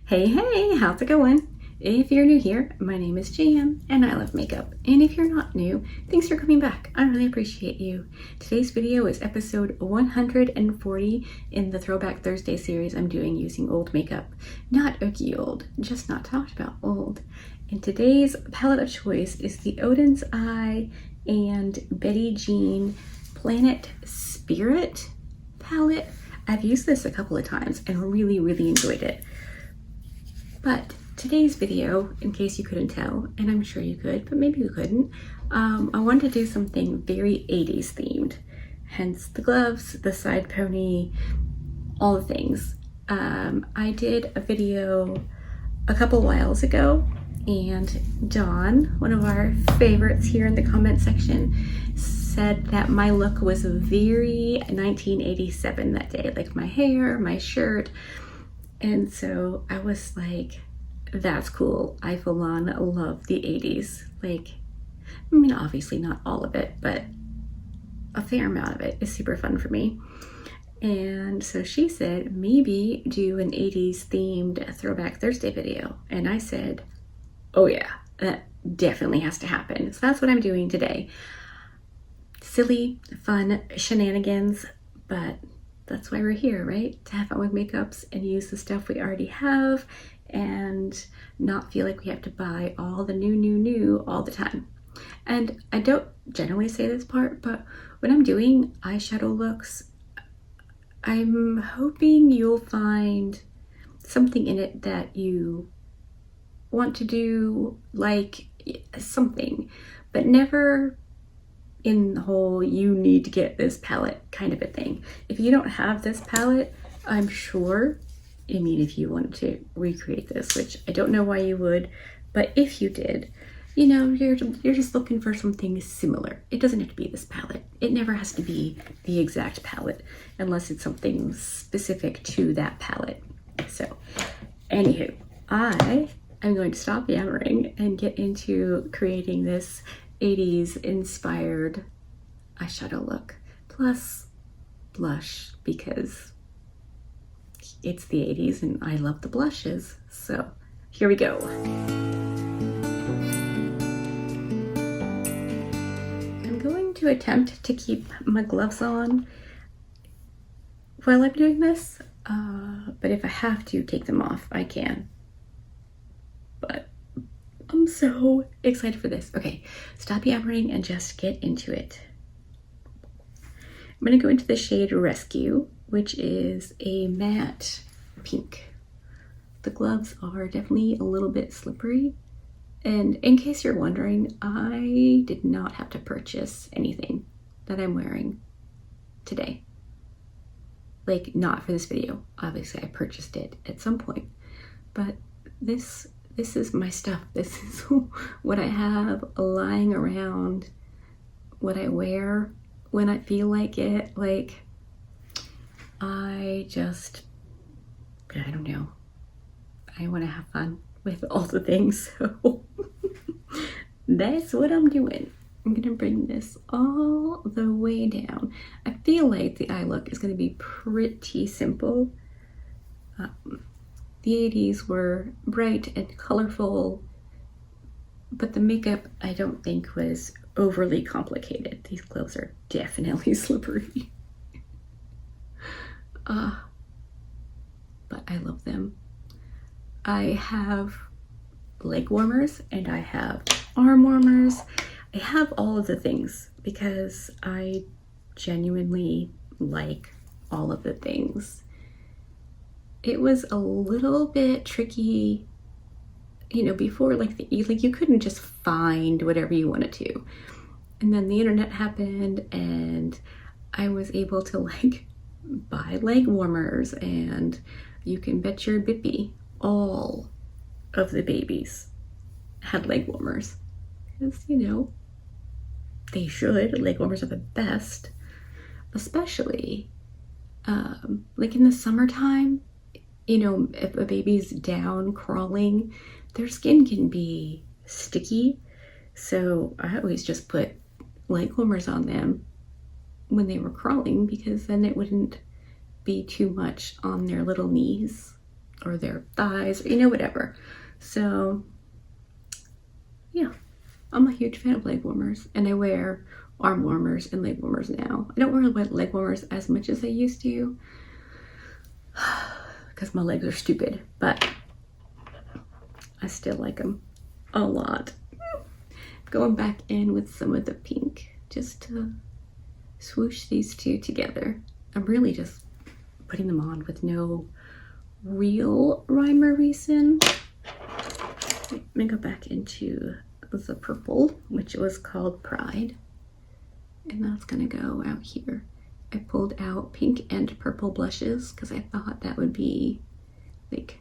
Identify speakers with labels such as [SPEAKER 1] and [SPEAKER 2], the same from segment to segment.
[SPEAKER 1] Hey, how's it going? If you're new here, my name is Jan and I love makeup. And if you're not new, thanks for coming back. I really appreciate you. Today's video is episode 140 in the Throwback Thursday series I'm doing using old makeup. Not ooky old, just not talked about old. And today's palette of choice is the Odin's Eye and Betty Jean Planet Spirit palette. I've used this a couple of times and really enjoyed it. But today's video, in case you couldn't tell, and I'm sure you could, but maybe you couldn't, I wanted to do something very 80s themed. Hence the gloves, the side pony, all the things. I did a video a couple whiles ago, and Dawn, one of our favorites here in the comment section, said that my look was very 1987 that day, like my hair, my shirt. And so I was like, that's cool. I full on love the 80s. Like, I mean, obviously not all of it, but a fair amount of it is super fun for me. And so she said, maybe do an 80s themed Throwback Thursday video. And I said, oh yeah, that definitely has to happen. So that's what I'm doing today. Silly, fun shenanigans, but that's why we're here, right? To have fun with makeups and use the stuff we already have and not feel like we have to buy all the new all the time. And I don't generally say this part, but when I'm doing eyeshadow looks, I'm hoping you'll find something in it that you want to do, like something, but never in the whole you need to get this palette kind of a thing. If you don't have this palette, I'm sure, I mean, if you wanted to recreate this, which I don't know why you would, but if you did, you know, you're just looking for something similar. It doesn't have to be this palette. It never has to be the exact palette unless it's something specific to that palette. So, anywho, I am going to stop yammering and get into creating this 80s inspired eyeshadow look, plus blush, because it's the 80s and I love the blushes. So here we go. I'm going to attempt to keep my gloves on while I'm doing this, but if I have to take them off, I can. But I'm so excited for this. Okay, stop yammering and just get into it. I'm gonna go into the shade Rescue, which is a matte pink. The gloves are definitely a little bit slippery. And in case you're wondering, I did not have to purchase anything that I'm wearing today. Like, not for this video. Obviously, I purchased it at some point. But this is my stuff. This is what I have lying around, what I wear when I feel like it. Like, I don't know. I want to have fun with all the things, so that's what I'm doing. I'm gonna bring this all the way down. I feel like the eye look is gonna be pretty simple. The 80s were bright and colorful, but the makeup I don't think was overly complicated. These gloves are definitely slippery. But I love them. I have leg warmers and I have arm warmers. I have all of the things because I genuinely like all of the things. It was a little bit tricky, you know, before, like you couldn't just find whatever you wanted to. And then the internet happened and I was able to like buy leg warmers, and you can bet your bippy all of the babies had leg warmers. Because, you know, they should. Leg warmers are the best, especially like in the summertime. You know, if a baby's down crawling, their skin can be sticky. So I always just put leg warmers on them when they were crawling, because then it wouldn't be too much on their little knees or their thighs, or, you know, whatever. So yeah, I'm a huge fan of leg warmers, and I wear arm warmers and leg warmers now. I don't wear leg warmers as much as I used to because my legs are stupid, but I still like them a lot. Going back in with some of the pink just to swoosh these two together. I'm really just putting them on with no real rhyme or reason. Let me go back into the purple, which was called Pride, and that's gonna go out here. I pulled out pink and purple blushes because I thought that would be like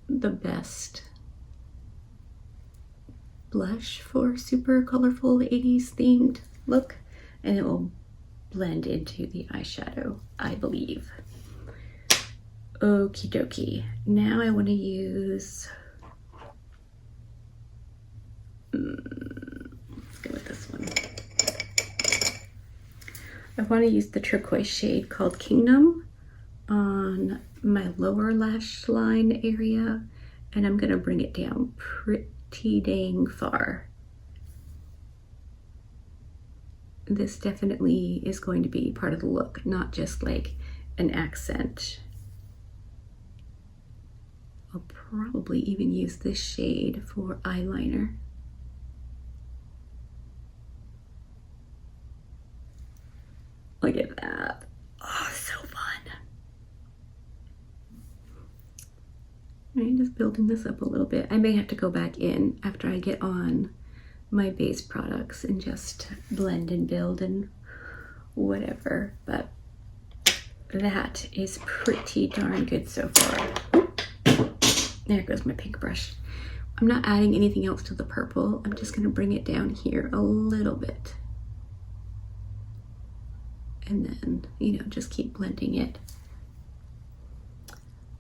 [SPEAKER 1] the best blush for super colorful 80s themed look, and it will blend into the eyeshadow, I believe. Okie dokie. Now I want to use let's go with this one. I want to use the turquoise shade called Kingdom on my lower lash line area, and I'm gonna bring it down pretty dang far. This definitely is going to be part of the look, not just like an accent. I'll probably even use this shade for eyeliner. Look at that. Oh, so fun. I'm just building this up a little bit. I may have to go back in after I get on my base products and just blend and build and whatever, but that is pretty darn good so far. There goes my pink brush. I'm not adding anything else to the purple. I'm just gonna bring it down here a little bit. And then, you know, just keep blending it.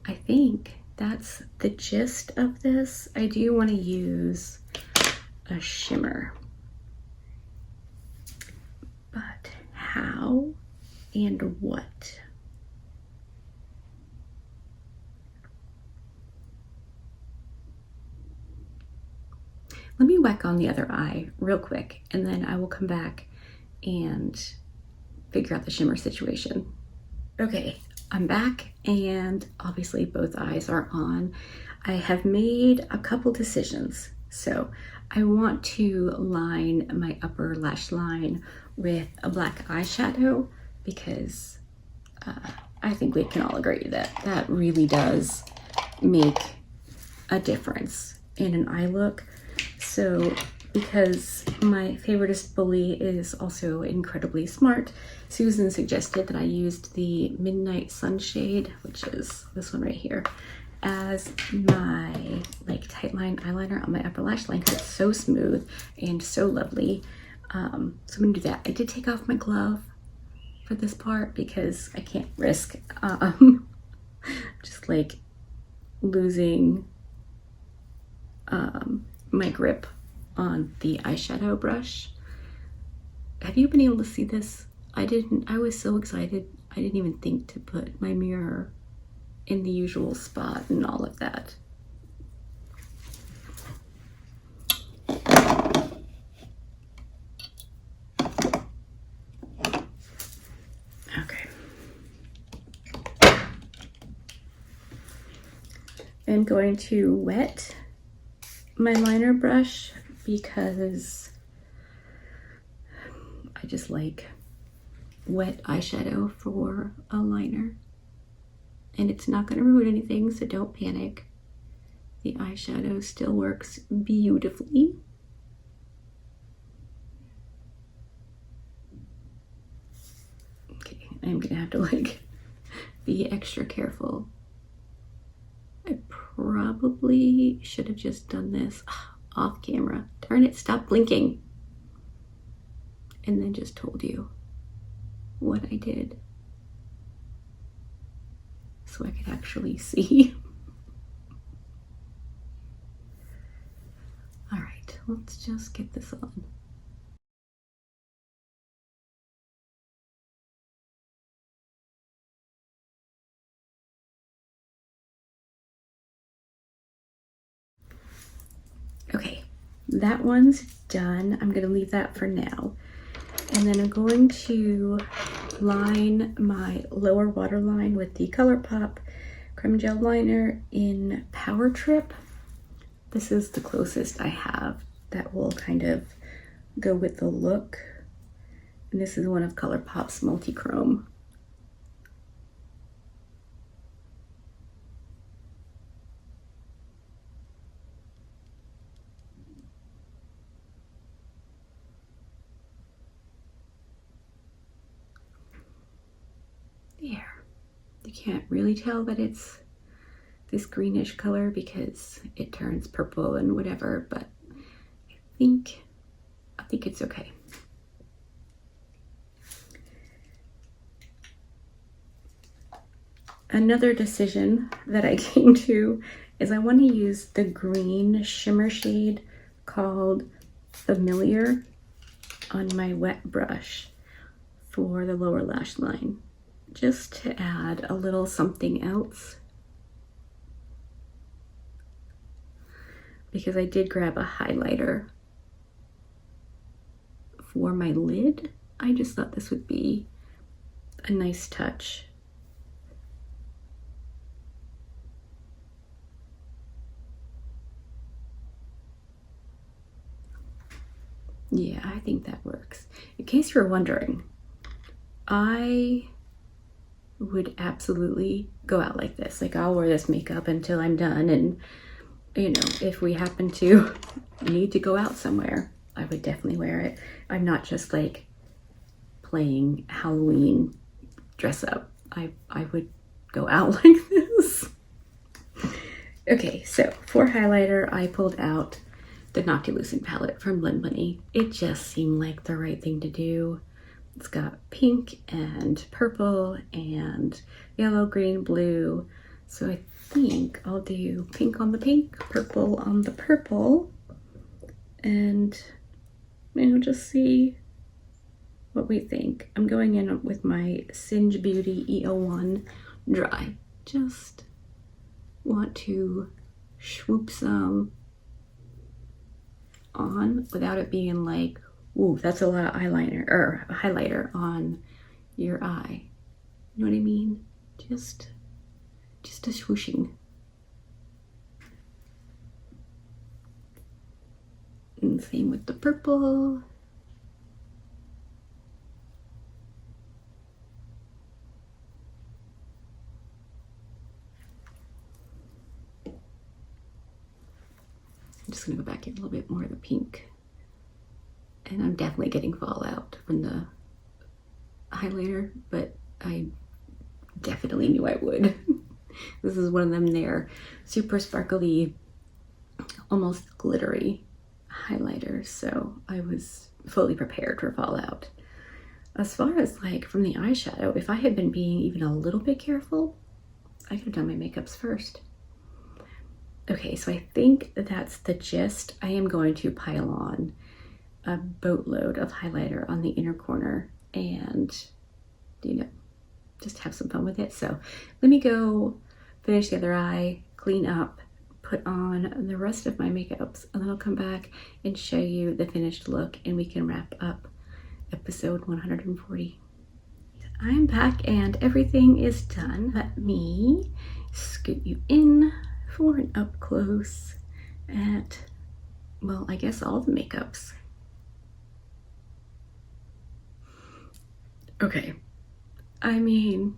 [SPEAKER 1] I think that's the gist of this. I do want to use a shimmer, but how and what? Let me whack on the other eye real quick, and then I will come back and figure out the shimmer situation. Okay, I'm back, and obviously both eyes are on. I have made a couple decisions. So I want to line my upper lash line with a black eyeshadow because I think we can all agree that that really does make a difference in an eye look. So because my favoritist bully is also incredibly smart, Susan suggested that I used the Midnight Sunshade, which is this one right here, as my like tight line eyeliner on my upper lash line because it's so smooth and so lovely. So I'm gonna do that. I did take off my glove for this part because I can't risk just like losing my grip on the eyeshadow brush. Have you been able to see this? I was so excited. I didn't even think to put my mirror in the usual spot and all of that. Okay. I'm going to wet my liner brush because I just like wet eyeshadow for a liner, and it's not going to ruin anything, so don't panic. The eyeshadow still works beautifully. Okay, I'm gonna have to like be extra careful. I probably should have just done this off camera. Darn it, stop blinking. And then just told you what I did so I could actually see. All right, let's just get this on. that one's done. I'm going to leave that for now. And then I'm going to line my lower waterline with the ColourPop Creme Gel Liner in Power Trip. This is the closest I have that will kind of go with the look. And this is one of ColourPop's Multichrome. There. You can't really tell that it's this greenish color because it turns purple and whatever, but I think it's okay. Another decision that I came to is I want to use the green shimmer shade called Familiar on my wet brush for the lower lash line, just to add a little something else. Because I did grab a highlighter for my lid. I just thought this would be a nice touch. Yeah, I think that works. In case you're wondering, I would absolutely go out like this. Like, I'll wear this makeup until I'm done, and you know, if we happen to need to go out somewhere, I would definitely wear it. I'm not just like playing Halloween dress up. I would go out like this. Okay, so for highlighter, I pulled out the Noctilucent palette from Lin Money. It just seemed like the right thing to do. It's got pink and purple and yellow, green, blue. So I think I'll do pink on the pink, purple on the purple, and we'll just see what we think. I'm going in with my Singe Beauty E01 Dry. Just want to swoop some on without it being like, ooh, that's a lot of eyeliner or highlighter on your eye. You know what I mean? Just a swooshing. And same with the purple. I'm just gonna go back in a little bit more of the pink. And I'm definitely getting fallout from the highlighter, but I definitely knew I would. This is one of them there, super sparkly, almost glittery highlighters, so I was fully prepared for fallout. As far as like from the eyeshadow, if I had been being even a little bit careful, I could have done my makeups first. Okay, so I think that's the gist. I am going to pile on a boatload of highlighter on the inner corner and, you know, just have some fun with it. So let me go finish the other eye, clean up, put on the rest of my makeups, and then I'll come back and show you the finished look and we can wrap up episode 140. I'm back and everything is done. Let me scoot you in for an up close at, well, I guess all the makeups. Okay, I mean,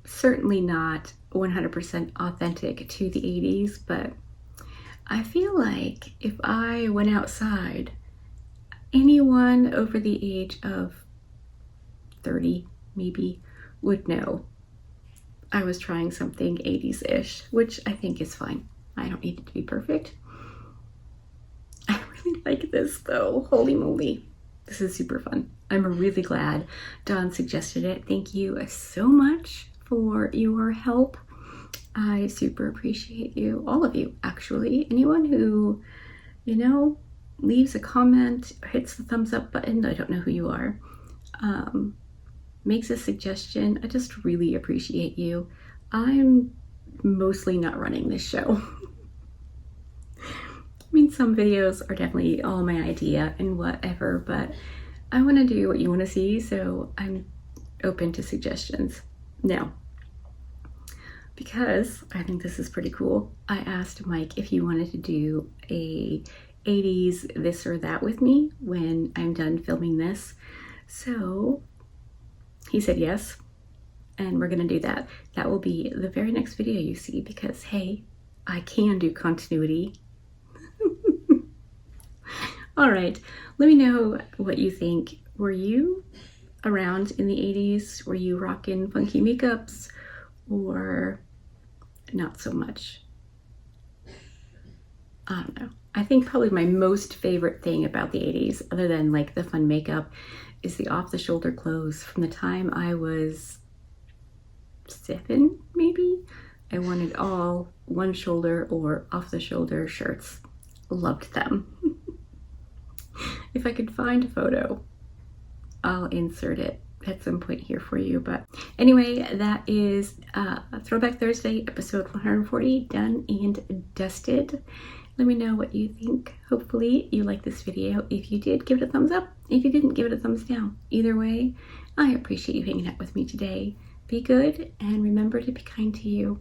[SPEAKER 1] certainly not 100% authentic to the 80s, but I feel like if I went outside, anyone over the age of 30 maybe would know I was trying something 80s-ish, which I think is fine. I don't need it to be perfect. I really like this though, holy moly. This is super fun. I'm really glad Dawn suggested it. Thank you so much for your help. I super appreciate you, all of you actually. Anyone who, you know, leaves a comment, hits the thumbs up button, I don't know who you are, makes a suggestion, I just really appreciate you. I'm mostly not running this show. mean, some videos are definitely all my idea and whatever, but I want to do what you want to see, so I'm open to suggestions. Now, because I think this is pretty cool, I asked Mike if he wanted to do a 80s this or that with me when I'm done filming this. So he said yes, and we're gonna do that. That will be the very next video you see, because hey, I can do continuity. All right, let me know what you think. Were you around in the 80s? Were you rocking funky makeups, or not so much? I don't know. I think probably my most favorite thing about the 80s, other than like the fun makeup, is the off-the-shoulder clothes. From the time I was 7, maybe, I wanted all one shoulder or off-the-shoulder shirts. Loved them. If I could find a photo, I'll insert it at some point here for you. But anyway, that is Throwback Thursday, episode 140, done and dusted. Let me know what you think. Hopefully you liked this video. If you did, give it a thumbs up. If you didn't, give it a thumbs down. Either way, I appreciate you hanging out with me today. Be good, and remember to be kind to you.